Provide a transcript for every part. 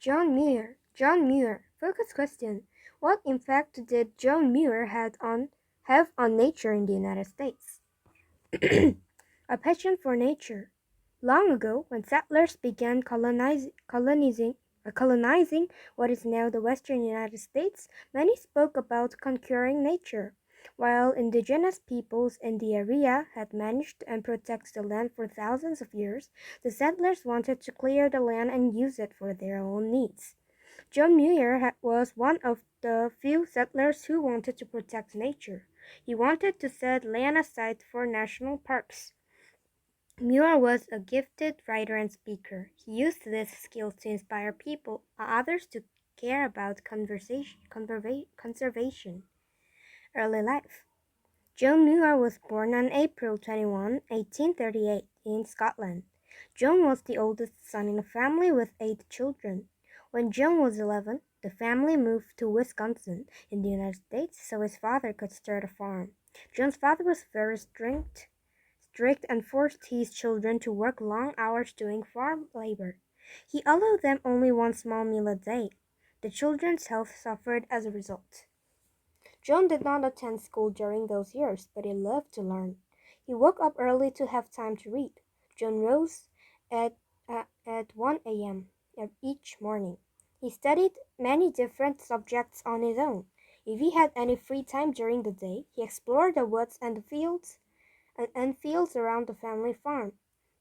John Muir. Focus question. What impact did John Muir have on nature in the United States? A passion for nature. Long ago, when settlers began colonizing what is now the western United States, many spoke about conquering nature. While indigenous peoples in the area had managed and protected the land for thousands of years, the settlers wanted to clear the land and use it for their own needs. John Muir was one of the few settlers who wanted to protect nature. He wanted to set land aside for national parks. Muir was a gifted writer and speaker. He used this skill to inspire others to care about conservation. Early life. John Muir was born on April 21, 1838, in Scotland. John was the oldest son in a family with 8 children. When John was 11, the family moved to Wisconsin in the United States so his father could start a farm. John's father was very strict and forced his children to work long hours doing farm labor. He allowed them only one small meal a day. The children's health suffered as a result. John did not attend school during those years, but he loved to learn. He woke up early to have time to read. John rose at 1 a.m. each morning. He studied many different subjects on his own. If he had any free time during the day, he explored the woods and fields around the family farm.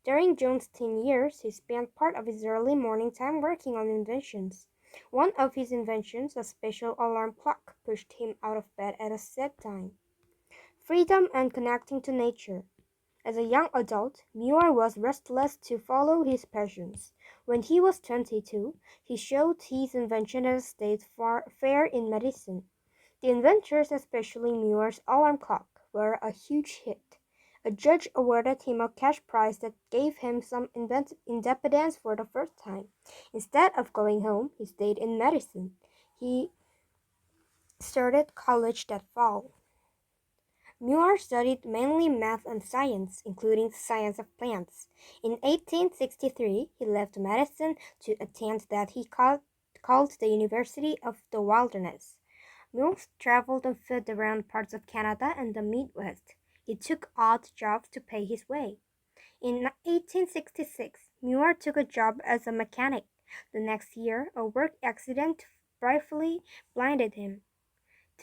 During John's teen years, he spent part of his early morning time working on inventions. One of his inventions, a special alarm clock, pushed him out of bed at a set time. Freedom and connecting to nature. As a young adult, Muir was restless to follow his passions. When he was 22, he showed his invention at a state fair in Madison. The inventors, especially Muir's alarm clock, were a huge hit. A judge awarded him a cash prize that gave him some independence for the first time. Instead of going home, he stayed in Madison. He started college that fall. Muir studied mainly math and science, including the science of plants. In 1863, he left Madison to attend that he called the University of the Wilderness. Muir traveled on foot around parts of Canada and the Midwest. He took odd jobs to pay his way. In 1866, Muir took a job as a mechanic. The next year, a work accident briefly blinded him.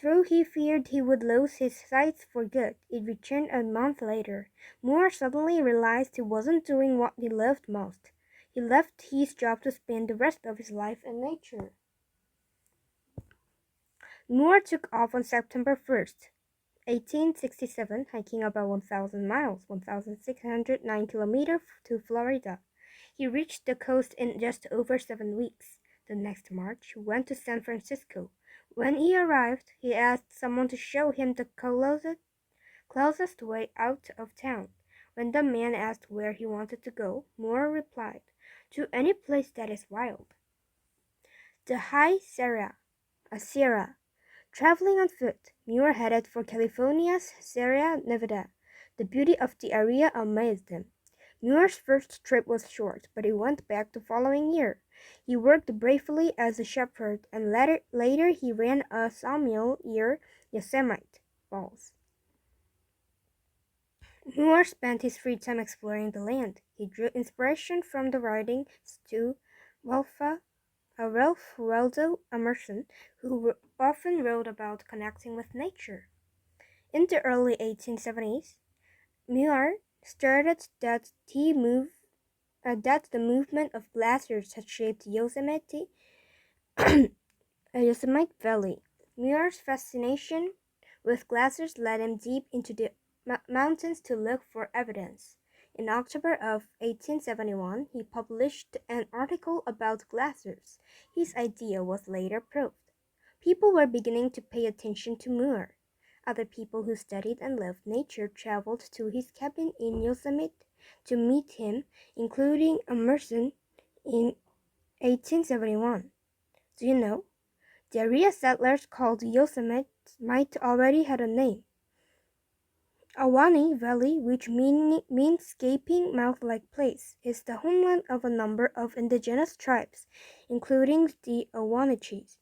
Though he feared he would lose his sight for good, it returned a month later. Muir suddenly realized he wasn't doing what he loved most. He left his job to spend the rest of his life in nature. Muir took off on September 1st, 1867, hiking about 1,000 miles, 1,609 kilometers to Florida. He reached the coast in just over 7 weeks. The next March, he went to San Francisco. When he arrived, he asked someone to show him the closest way out of town. When the man asked where he wanted to go, Muir replied, "To any place that is wild." The High Sierra, a Sierra. Traveling on foot, Muir headed for California's Sierra Nevada. The beauty of the area amazed him. Muir's first trip was short, but he went back the following year. He worked bravely as a shepherd, and later he ran a sawmill near Yosemite Falls. Muir spent his free time exploring the land. He drew inspiration from the writings to Ralph Waldo Emerson, who often wrote about connecting with nature. In the early 1870s, Muir started that the movement of glaciers had shaped Yosemite Valley. Muir's fascination with glaciers led him deep into the mountains to look for evidence. In October of 1871, he published an article about glaciers. His idea was later proved. People were beginning to pay attention to Muir. Other people who studied and loved nature traveled to his cabin in Yosemite to meet him, including Emerson in 1871. Do you know? The area settlers called Yosemite already had a name. Ahwahnee Valley, which means gaping mouth-like place, is the homeland of a number of indigenous tribes, including the Awanachis,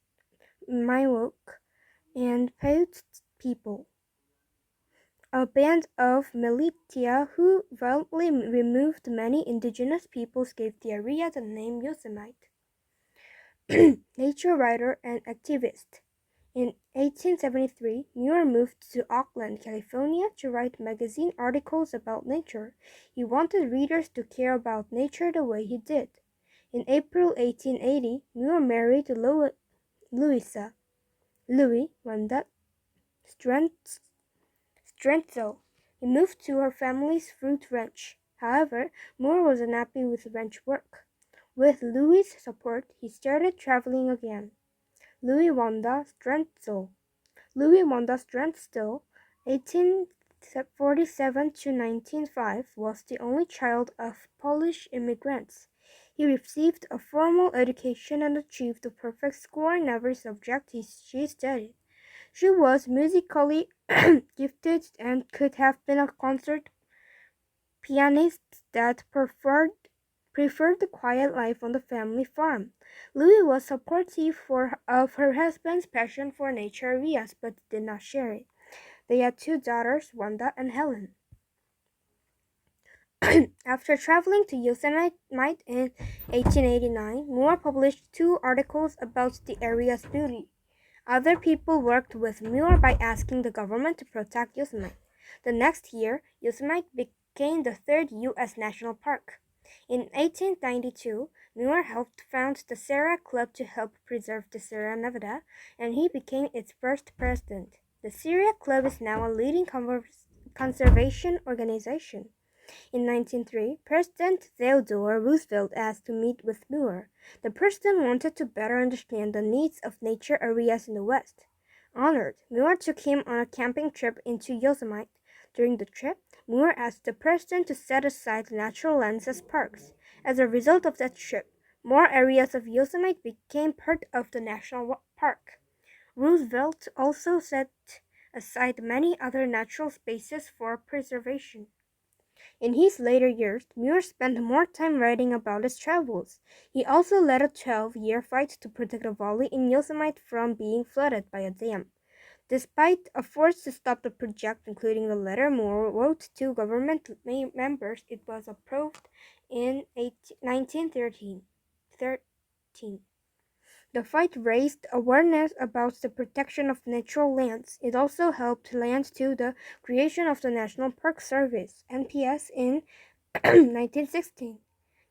Miwok, and Paiute people, a band of militia who violently removed many indigenous peoples gave the area the name Yosemite. Nature writer and activist. In 1873, Muir moved to Oakland, California to write magazine articles about nature. He wanted readers to care about nature the way he did. In April 1880, Muir married Louis Wanda Strentzel. He moved to her family's fruit ranch. However, Muir was unhappy with ranch work. With Louis' support, he started traveling again. Louis Wanda Strentzel, 1847 to 1905, was the only child of Polish immigrants. He received a formal education and achieved a perfect score in every subject she studied. She was musically gifted and could have been a concert pianist that preferred the quiet life on the family farm. Louis was supportive of her husband's passion for nature areas but did not share it. They had two daughters, Wanda and Helen. After traveling to Yosemite in 1889, Moore published two articles about the area's beauty. Other people worked with Muir by asking the government to protect Yosemite. The next year, Yosemite became the third U.S. national park. In 1892, Muir helped found the Sierra Club to help preserve the Sierra Nevada, and he became its first president. The Sierra Club is now a leading conservation organization. In 1903, President Theodore Roosevelt asked to meet with Muir. The president wanted to better understand the needs of nature areas in the West. Honored, Muir took him on a camping trip into Yosemite. During the trip, Muir asked the president to set aside natural lands as parks. As a result of that trip, more areas of Yosemite became part of the national park. Roosevelt also set aside many other natural spaces for preservation. In his later years, Muir spent more time writing about his travels. He also led a 12-year fight to protect a valley in Yosemite from being flooded by a dam. Despite efforts to stop the project, including the letter Moore wrote to government members, it was approved in 1913. The fight raised awareness about the protection of natural lands. It also helped land to the creation of the National Park Service (NPS) in 1916.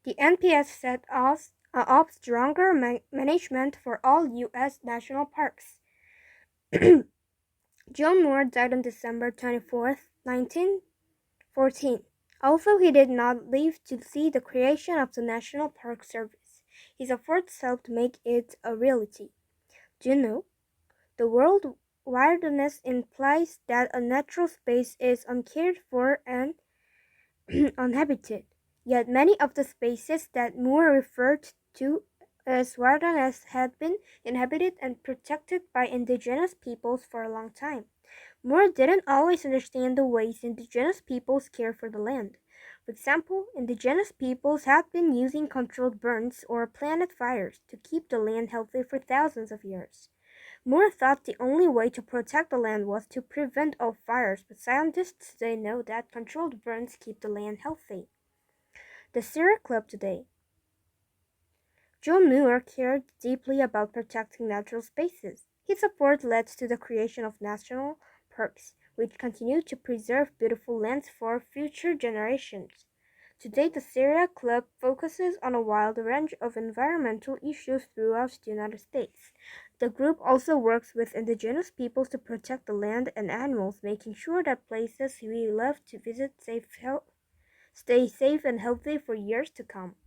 The NPS set up stronger management for all U.S. national parks. John Muir died on December 24, 1914. Although he did not live to see the creation of the National Park Service, his efforts helped make it a reality. Do you know? The word wilderness implies that a natural space is uncared for and uninhabited. Yet many of the spaces that Moore referred to as wilderness had been inhabited and protected by indigenous peoples for a long time. Moore didn't always understand the ways indigenous peoples care for the land. For example, indigenous peoples had been using controlled burns or planned fires to keep the land healthy for thousands of years. Moore thought the only way to protect the land was to prevent all fires, but scientists today know that controlled burns keep the land healthy. The Sierra Club today. John Muir cared deeply about protecting natural spaces. His support led to the creation of national parks, which continue to preserve beautiful lands for future generations. Today, the Sierra Club focuses on a wide range of environmental issues throughout the United States. The group also works with indigenous peoples to protect the land and animals, making sure that places we love to visit stay safe and healthy for years to come.